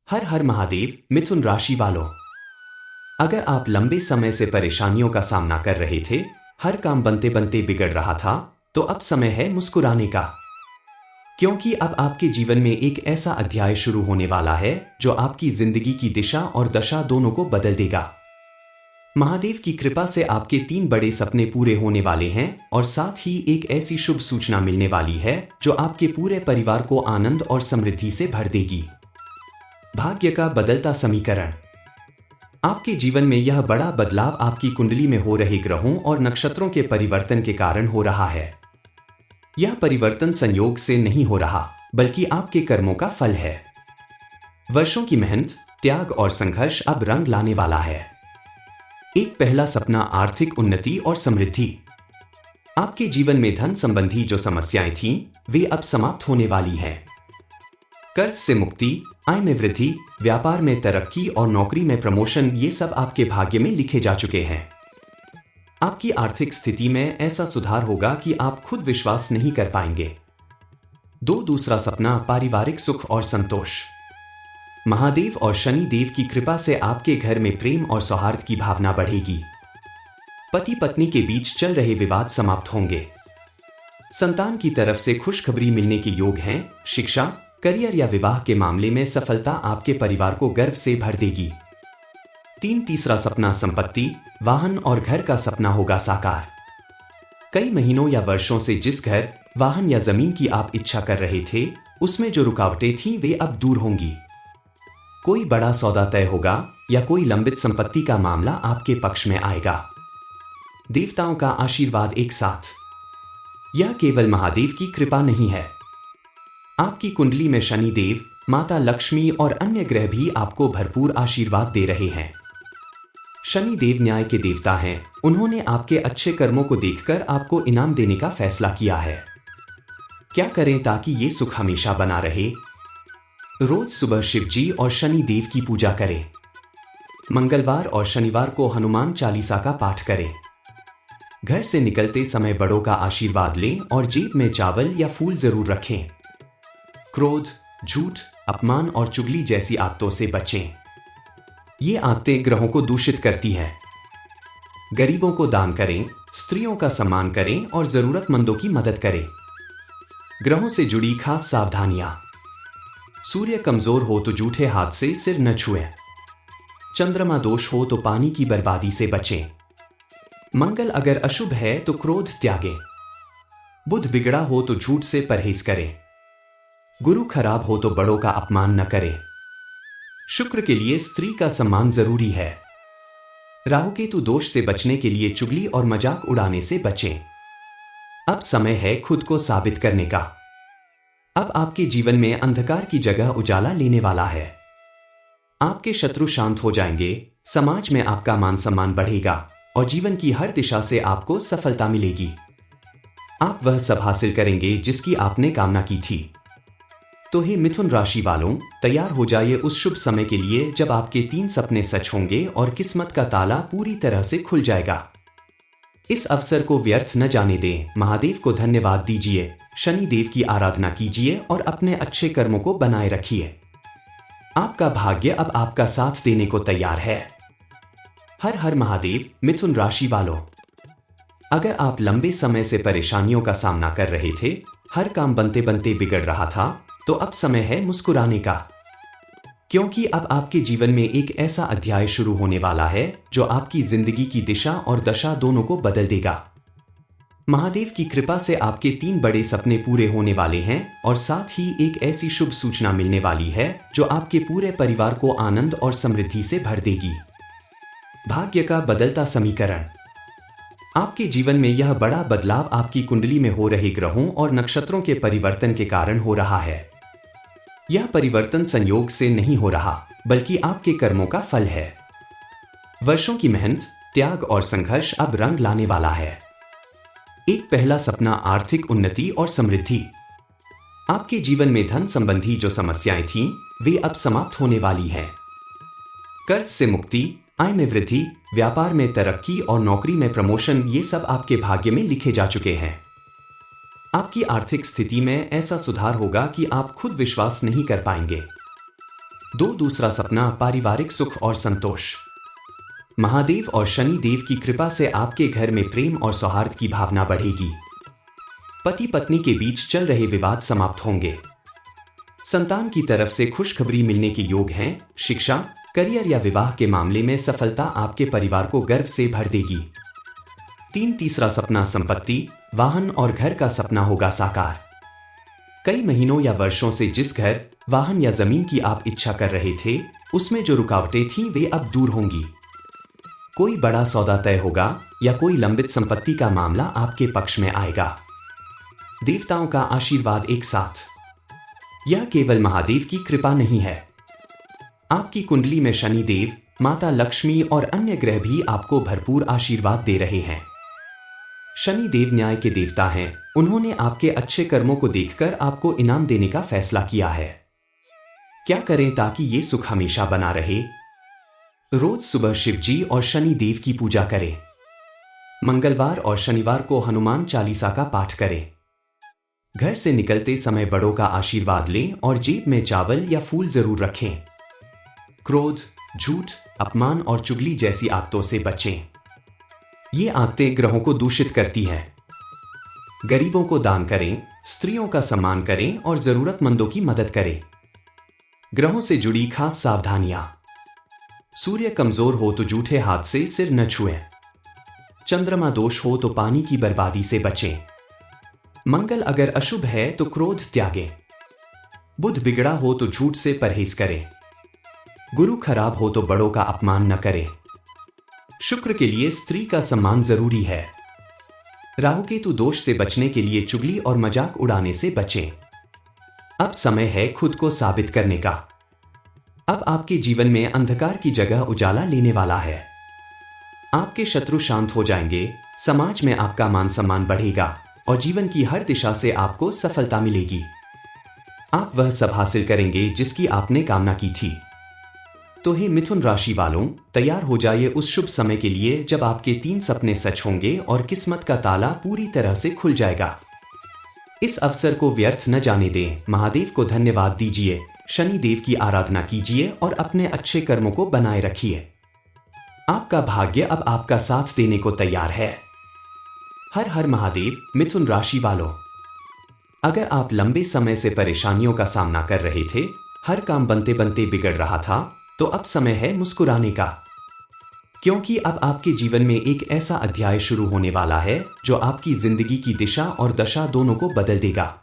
हर हर महादेव। मिथुन राशि वालों, अगर आप लंबे समय से परेशानियों का सामना कर रहे थे, हर काम बनते बनते बिगड़ रहा था, तो अब समय है मुस्कुराने का। क्योंकि अब आपके जीवन में एक ऐसा अध्याय शुरू होने वाला है जो आपकी जिंदगी की दिशा और दशा दोनों को बदल देगा। महादेव की कृपा से आपके 3 बड़े सपने पूरे होने वाले हैं और साथ ही एक ऐसी शुभ सूचना मिलने वाली है जो आपके पूरे परिवार को आनंद और समृद्धि से भर देगी। भाग्य का बदलता समीकरण। आपके जीवन में यह बड़ा बदलाव आपकी कुंडली में हो रहे ग्रहों और नक्षत्रों के परिवर्तन के कारण हो रहा है। यह परिवर्तन संयोग से नहीं हो रहा, बल्कि आपके कर्मों का फल है। वर्षों की मेहनत, त्याग और संघर्ष अब रंग लाने वाला है। एक पहला सपना आर्थिक उन्नति और समृद्धि। आपके जीवन में धन संबंधी जो समस्याएं थीं, वे अब समाप्त होने वाली हैं। कर्ज से मुक्ति, आय में वृद्धि, व्यापार में तरक्की और नौकरी में प्रमोशन, ये सब आपके भाग्य में लिखे जा चुके हैं। आपकी आर्थिक स्थिति में ऐसा सुधार होगा कि आप खुद विश्वास नहीं कर पाएंगे। दूसरा सपना पारिवारिक सुख और संतोष। महादेव और शनि देव की कृपा से आपके घर में प्रेम और सौहार्द की भावना बढ़ेगी। पति पत्नी के बीच चल रहे विवाद समाप्त होंगे। संतान की तरफ से खुशखबरी मिलने के योग हैं। शिक्षा, करियर या विवाह के मामले में सफलता आपके परिवार को गर्व से भर देगी। तीसरा सपना संपत्ति, वाहन और घर का सपना होगा साकार। कई महीनों या वर्षों से जिस घर, वाहन या जमीन की आप इच्छा कर रहे थे, उसमें जो रुकावटें थीं, वे अब दूर होंगी। कोई बड़ा सौदा तय होगा या कोई लंबित संपत्ति का मामला आपके पक्ष में आएगा। देवताओं का आशीर्वाद एक साथ। यह केवल महादेव की कृपा नहीं है। आपकी कुंडली में शनि देव, माता लक्ष्मी और अन्य ग्रह भी आपको भरपूर आशीर्वाद दे रहे हैं। शनि देव न्याय के देवता हैं। उन्होंने आपके अच्छे कर्मों को देखकर आपको इनाम देने का फैसला किया है। क्या करें ताकि ये सुख हमेशा बना रहे? रोज सुबह शिव जी और शनि देव की पूजा करें। मंगलवार और शनिवार को हनुमान चालीसा का पाठ करें। घर से निकलते समय बड़ों का आशीर्वाद लें और जेब में चावल या फूल जरूर रखें। क्रोध, झूठ, अपमान और चुगली जैसी आदतों से बचें। ये आदतें ग्रहों को दूषित करती हैं। गरीबों को दान करें, स्त्रियों का सम्मान करें और जरूरतमंदों की मदद करें। ग्रहों से जुड़ी खास सावधानियां। सूर्य कमजोर हो तो जूठे हाथ से सिर न छुएं। चंद्रमा दोष हो तो पानी की बर्बादी से बचें। मंगल अगर अशुभ है तो क्रोध त्यागें। बुध बिगड़ा हो तो झूठ से परहेज करें। गुरु खराब हो तो बड़ों का अपमान न करें। शुक्र के लिए स्त्री का सम्मान जरूरी है। राहु केतु दोष से बचने के लिए चुगली और मजाक उड़ाने से बचें। अब समय है खुद को साबित करने का। अब आपके जीवन में अंधकार की जगह उजाला लेने वाला है। आपके शत्रु शांत हो जाएंगे, समाज में आपका मान सम्मान बढ़ेगा और जीवन की हर दिशा से आपको सफलता मिलेगी। आप वह सब हासिल करेंगे जिसकी आपने कामना की थी। तो हे मिथुन राशि वालों, तैयार हो जाइए उस शुभ समय के लिए जब आपके 3 सपने सच होंगे और किस्मत का ताला पूरी तरह से खुल जाएगा। इस अवसर को व्यर्थ न जाने दें। महादेव को धन्यवाद दीजिए, शनि देव की आराधना कीजिए और अपने अच्छे कर्मों को बनाए रखिए। आपका भाग्य अब आपका साथ देने को तैयार है। हर हर महादेव। मिथुन राशि वालों, अगर आप लंबे समय से परेशानियों का सामना कर रहे थे, हर काम बनते बनते बिगड़ रहा था, तो अब समय है मुस्कुराने का। क्योंकि अब आपके जीवन में एक ऐसा अध्याय शुरू होने वाला है जो आपकी जिंदगी की दिशा और दशा दोनों को बदल देगा। महादेव की कृपा से आपके 3 बड़े सपने पूरे होने वाले हैं और साथ ही एक ऐसी शुभ सूचना मिलने वाली है जो आपके पूरे परिवार को आनंद और समृद्धि से भर देगी। भाग्य का बदलता समीकरण। आपके जीवन में यह बड़ा बदलाव आपकी कुंडली में हो रहे ग्रहों और नक्षत्रों के परिवर्तन के कारण हो रहा है। यह परिवर्तन संयोग से नहीं हो रहा, बल्कि आपके कर्मों का फल है। वर्षों की मेहनत, त्याग और संघर्ष अब रंग लाने वाला है। एक पहला सपना आर्थिक उन्नति और समृद्धि। आपके जीवन में धन संबंधी जो समस्याएं थीं, वे अब समाप्त होने वाली हैं। कर्ज से मुक्ति, आय में वृद्धि, व्यापार में तरक्की और नौकरी में प्रमोशन, ये सब आपके भाग्य में लिखे जा चुके हैं। आपकी आर्थिक स्थिति में ऐसा सुधार होगा कि आप खुद विश्वास नहीं कर पाएंगे। दूसरा सपना पारिवारिक सुख और संतोष। महादेव और शनि देव की कृपा से आपके घर में प्रेम और सौहार्द की भावना बढ़ेगी। पति पत्नी के बीच चल रहे विवाद समाप्त होंगे। संतान की तरफ से खुशखबरी मिलने के योग हैं। शिक्षा, करियर या विवाह के मामले में सफलता आपके परिवार को गर्व से भर देगी। तीसरा सपना संपत्ति, वाहन और घर का सपना होगा साकार। कई महीनों या वर्षों से जिस घर, वाहन या जमीन की आप इच्छा कर रहे थे, उसमें जो रुकावटें थीं वे अब दूर होंगी। कोई बड़ा सौदा तय होगा या कोई लंबित संपत्ति का मामला आपके पक्ष में आएगा। देवताओं का आशीर्वाद एक साथ। यह केवल महादेव की कृपा नहीं है। आपकी कुंडली में शनि देव, माता लक्ष्मी और अन्य ग्रह भी आपको भरपूर आशीर्वाद दे रहे हैं। शनि देव न्याय के देवता हैं। उन्होंने आपके अच्छे कर्मों को देखकर आपको इनाम देने का फैसला किया है। क्या करें ताकि ये सुख हमेशा बना रहे? रोज सुबह शिव जी और शनि देव की पूजा करें। मंगलवार और शनिवार को हनुमान चालीसा का पाठ करें। घर से निकलते समय बड़ों का आशीर्वाद लें और जेब में चावल या फूल जरूर रखें। क्रोध, झूठ, अपमान और चुगली जैसी आदतों से बचें। ये आदतें ग्रहों को दूषित करती हैं। गरीबों को दान करें, स्त्रियों का सम्मान करें और जरूरतमंदों की मदद करें। ग्रहों से जुड़ी खास सावधानियां। सूर्य कमजोर हो तो जूठे हाथ से सिर न छुएं। चंद्रमा दोष हो तो पानी की बर्बादी से बचें। मंगल अगर अशुभ है तो क्रोध त्यागें। बुध बिगड़ा हो तो झूठ से परहेज करें। गुरु खराब हो तो बड़ों का अपमान न करें। शुक्र के लिए स्त्री का सम्मान जरूरी है। राहु केतु दोष से बचने के लिए चुगली और मजाक उड़ाने से बचें। अब समय है खुद को साबित करने का। अब आपके जीवन में अंधकार की जगह उजाला लेने वाला है। आपके शत्रु शांत हो जाएंगे, समाज में आपका मान सम्मान बढ़ेगा और जीवन की हर दिशा से आपको सफलता मिलेगी। आप वह सब हासिल करेंगे जिसकी आपने कामना की थी। तो हे मिथुन राशि वालों, तैयार हो जाइए उस शुभ समय के लिए जब आपके 3 सपने सच होंगे और किस्मत का ताला पूरी तरह से खुल जाएगा। इस अवसर को व्यर्थ न जाने दें। महादेव को धन्यवाद दीजिए, शनि देव की आराधना कीजिए और अपने अच्छे कर्मों को बनाए रखिए। आपका भाग्य अब आपका साथ देने को तैयार है। हर हर महादेव। मिथुन राशि वालों, अगर आप लंबे समय से परेशानियों का सामना कर रहे थे, हर काम बनते बनते बिगड़ रहा था, तो अब समय है मुस्कुराने का। क्योंकि अब आपके जीवन में एक ऐसा अध्याय शुरू होने वाला है जो आपकी जिंदगी की दिशा और दशा दोनों को बदल देगा।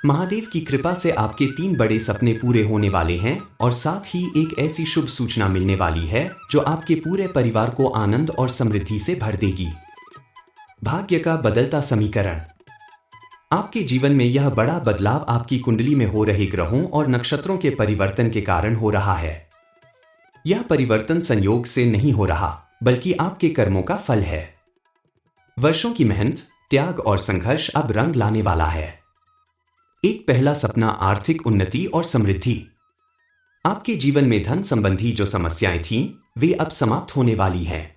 महादेव की कृपा से आपके 3 बड़े सपने पूरे होने वाले हैं और साथ ही एक ऐसी शुभ सूचना मिलने वाली है जो आपके पूरे परिवार को आनंद और समृद्धि से भर देगी। भाग्य का बदलता समीकरण। आपके जीवन में यह बड़ा बदलाव आपकी कुंडली में हो रहे ग्रहों और नक्षत्रों के परिवर्तन के कारण हो रहा है। यह परिवर्तन संयोग से नहीं हो रहा, बल्कि आपके कर्मों का फल है। वर्षों की मेहनत, त्याग और संघर्ष अब रंग लाने वाला है। एक पहला सपना आर्थिक उन्नति और समृद्धि। आपके जीवन में धन संबंधी जो समस्याएं थीं, वे अब समाप्त होने वाली हैं।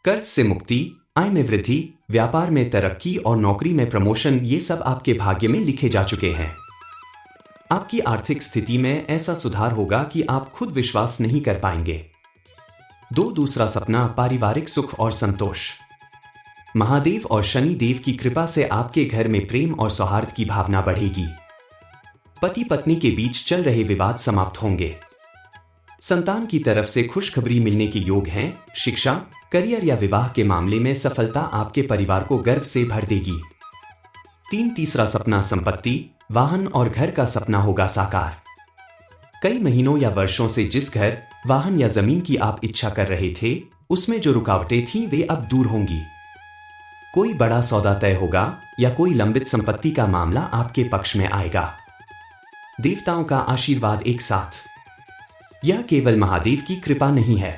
कर्ज से मुक्ति, आय में वृद्धि, व्यापार में तरक्की और नौकरी में प्रमोशन, ये सब आपके भाग्य में लिखे जा चुके हैं। आपकी आर्थिक स्थिति में ऐसा सुधार होगा कि आप खुद विश्वास नहीं कर पाएंगे। दूसरा सपना पारिवारिक सुख और संतोष। महादेव और शनि देव की कृपा से आपके घर में प्रेम और सौहार्द की भावना बढ़ेगी। पति पत्नी के बीच चल रहे विवाद समाप्त होंगे। संतान की तरफ से खुशखबरी मिलने के योग हैं। शिक्षा, करियर या विवाह के मामले में सफलता आपके परिवार को गर्व से भर देगी। तीसरा सपना संपत्ति, वाहन और घर का सपना होगा साकार। कई महीनों या वर्षों से जिस घर, वाहन या जमीन की आप इच्छा कर रहे थे, उसमें जो रुकावटें थीं वे अब दूर होंगी। कोई बड़ा सौदा तय होगा या कोई लंबित संपत्ति का मामला आपके पक्ष में आएगा। देवताओं का आशीर्वाद एक साथ। यह केवल महादेव की कृपा नहीं है।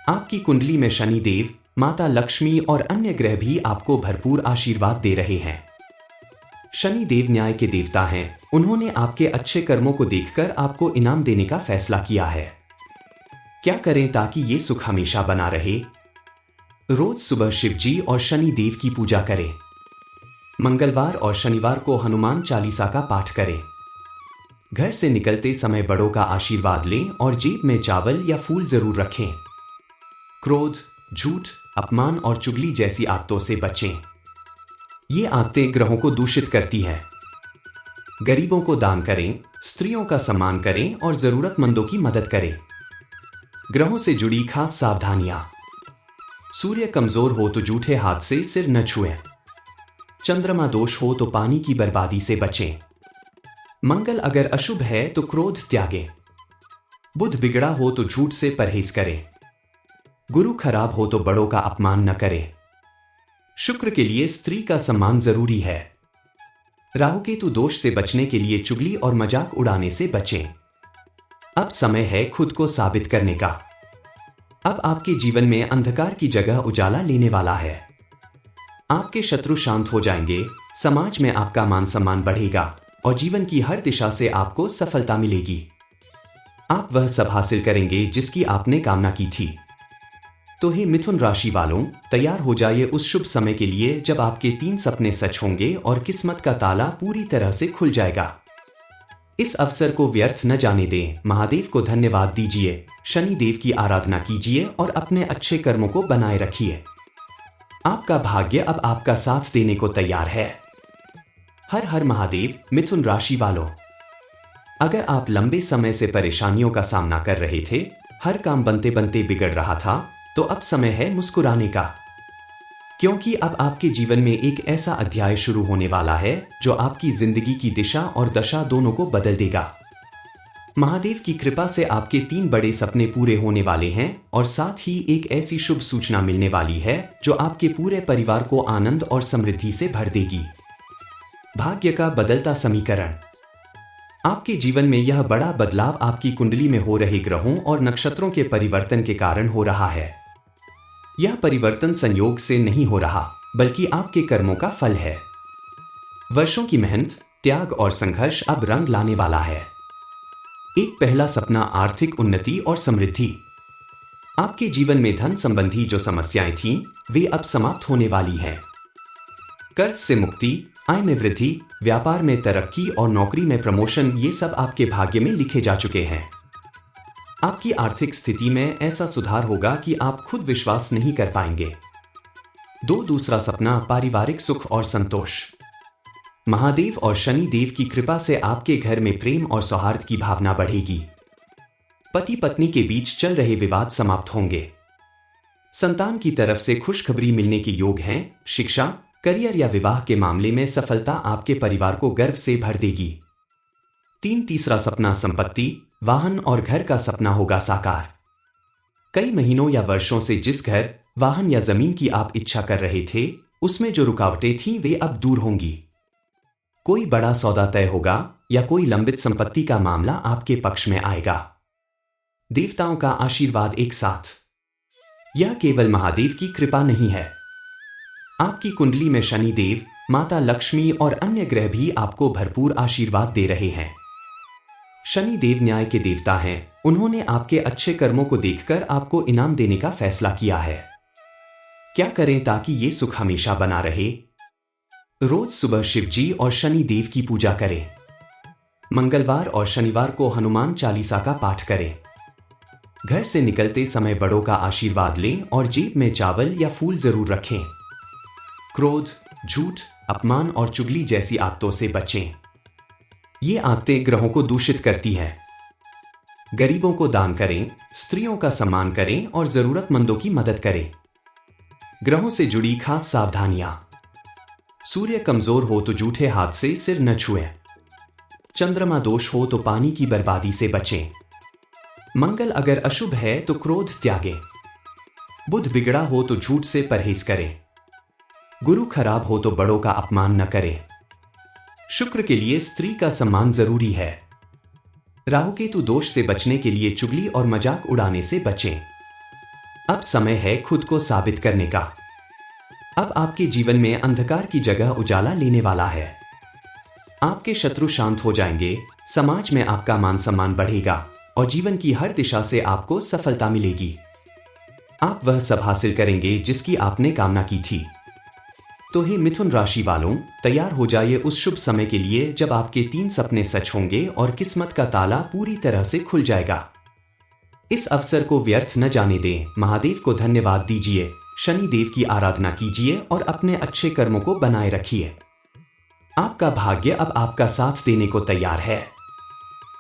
आपकी कुंडली में शनि देव, माता लक्ष्मी और अन्य ग्रह भी आपको भरपूर आशीर्वाद दे रहे हैं। शनि देव न्याय के देवता हैं। उन्होंने आपके अच्छे कर्मों को देखकर आपको इनाम देने का फैसला किया है। क्या करें ताकि ये सुख हमेशा बना रहे? रोज सुबह शिव जी और शनि देव की पूजा करें। मंगलवार और शनिवार को हनुमान चालीसा का पाठ करें। घर से निकलते समय बड़ों का आशीर्वाद लें और जेब में चावल या फूल जरूर रखें। क्रोध, झूठ, अपमान और चुगली जैसी आदतों से बचें। ये आदतें ग्रहों को दूषित करती हैं। गरीबों को दान करें, स्त्रियों का सम्मान करें और जरूरतमंदों की मदद करें। ग्रहों से जुड़ी खास सावधानियां। सूर्य कमजोर हो तो जूठे हाथ से सिर न छुएं। चंद्रमा दोष हो तो पानी की बर्बादी से बचें। मंगल अगर अशुभ है तो क्रोध त्यागें। बुध बिगड़ा हो तो झूठ से परहेज करें। गुरु खराब हो तो बड़ों का अपमान न करें। शुक्र के लिए स्त्री का सम्मान जरूरी है। राहु केतु दोष से बचने के लिए चुगली और मजाक उड़ाने से बचें। अब समय है खुद को साबित करने का। अब आपके जीवन में अंधकार की जगह उजाला लेने वाला है। आपके शत्रु शांत हो जाएंगे, समाज में आपका मान सम्मान बढ़ेगा और जीवन की हर दिशा से आपको सफलता मिलेगी। आप वह सब हासिल करेंगे जिसकी आपने कामना की थी। तो हे मिथुन राशि वालों, तैयार हो जाइए उस शुभ समय के लिए जब आपके 3 सपने सच होंगे और किस्मत का ताला पूरी तरह से खुल जाएगा। इस अवसर को व्यर्थ न जाने दें। महादेव को धन्यवाद दीजिए, शनि देव की आराधना कीजिए और अपने अच्छे कर्मों को बनाए रखिए। आपका भाग्य अब आपका साथ देने को तैयार है। हर हर महादेव। मिथुन राशि वालों, अगर आप लंबे समय से परेशानियों का सामना कर रहे थे, हर काम बनते बनते बिगड़ रहा था, तो अब समय है मुस्कुराने का। क्योंकि अब आपके जीवन में एक ऐसा अध्याय शुरू होने वाला है जो आपकी जिंदगी की दिशा और दशा दोनों को बदल देगा। महादेव की कृपा से आपके 3 बड़े सपने पूरे होने वाले हैं और साथ ही एक ऐसी शुभ सूचना मिलने वाली है जो आपके पूरे परिवार को आनंद और समृद्धि से भर देगी। भाग्य का बदलता समीकरण। आपके जीवन में यह बड़ा बदलाव आपकी कुंडली में हो रहे ग्रहों और नक्षत्रों के परिवर्तन के कारण हो रहा है। यह परिवर्तन संयोग से नहीं हो रहा, बल्कि आपके कर्मों का फल है। वर्षों की मेहनत, त्याग और संघर्ष अब रंग लाने वाला है। एक पहला सपना आर्थिक उन्नति और समृद्धि। आपके जीवन में धन संबंधी जो समस्याएं थीं, वे अब समाप्त होने वाली हैं। कर्ज से मुक्ति, आय में वृद्धि, व्यापार में तरक्की और नौकरी में प्रमोशन, ये सब आपके भाग्य में लिखे जा चुके हैं। आपकी आर्थिक स्थिति में ऐसा सुधार होगा कि आप खुद विश्वास नहीं कर पाएंगे। दूसरा सपना पारिवारिक सुख और संतोष। महादेव और शनि देव की कृपा से आपके घर में प्रेम और सौहार्द की भावना बढ़ेगी। पति पत्नी के बीच चल रहे विवाद समाप्त होंगे। संतान की तरफ से खुशखबरी मिलने के योग हैं। शिक्षा, करियर या विवाह के मामले में सफलता आपके परिवार को गर्व से भर देगी। तीसरा सपना संपत्ति, वाहन और घर का सपना होगा साकार। कई महीनों या वर्षों से जिस घर, वाहन या जमीन की आप इच्छा कर रहे थे, उसमें जो रुकावटें थीं, वे अब दूर होंगी। कोई बड़ा सौदा तय होगा या कोई लंबित संपत्ति का मामला आपके पक्ष में आएगा। देवताओं का आशीर्वाद एक साथ। यह केवल महादेव की कृपा नहीं है। आपकी कुंडली में शनि देव, माता लक्ष्मी और अन्य ग्रह भी आपको भरपूर आशीर्वाद दे रहे हैं। शनि देव न्याय के देवता हैं। उन्होंने आपके अच्छे कर्मों को देखकर आपको इनाम देने का फैसला किया है। क्या करें ताकि ये सुख हमेशा बना रहे? रोज सुबह शिव जी और शनि देव की पूजा करें। मंगलवार और शनिवार को हनुमान चालीसा का पाठ करें। घर से निकलते समय बड़ों का आशीर्वाद लें और जेब में चावल या फूल जरूर रखें। क्रोध, झूठ, अपमान और चुगली जैसी आदतों से बचें। ये आदतें ग्रहों को दूषित करती हैं। गरीबों को दान करें, स्त्रियों का सम्मान करें और जरूरतमंदों की मदद करें। ग्रहों से जुड़ी खास सावधानियां। सूर्य कमजोर हो तो जूठे हाथ से सिर न छुएं। चंद्रमा दोष हो तो पानी की बर्बादी से बचें। मंगल अगर अशुभ है तो क्रोध त्यागें। बुध बिगड़ा हो तो झूठ से परहेज करें। गुरु खराब हो तो बड़ों का अपमान न करें। शुक्र के लिए स्त्री का सम्मान जरूरी है। राहु केतु दोष से बचने के लिए चुगली और मजाक उड़ाने से बचें। अब समय है खुद को साबित करने का। अब आपके जीवन में अंधकार की जगह उजाला लेने वाला है। आपके शत्रु शांत हो जाएंगे, समाज में आपका मान सम्मान बढ़ेगा और जीवन की हर दिशा से आपको सफलता मिलेगी। आप वह सब हासिल करेंगे जिसकी आपने कामना की थी। तो हे मिथुन राशि वालों, तैयार हो जाइए उस शुभ समय के लिए जब आपके 3 सपने सच होंगे और किस्मत का ताला पूरी तरह से खुल जाएगा। इस अवसर को व्यर्थ न जाने दें। महादेव को धन्यवाद दीजिए, शनि देव की आराधना कीजिए और अपने अच्छे कर्मों को बनाए रखिए। आपका भाग्य अब आपका साथ देने को तैयार है।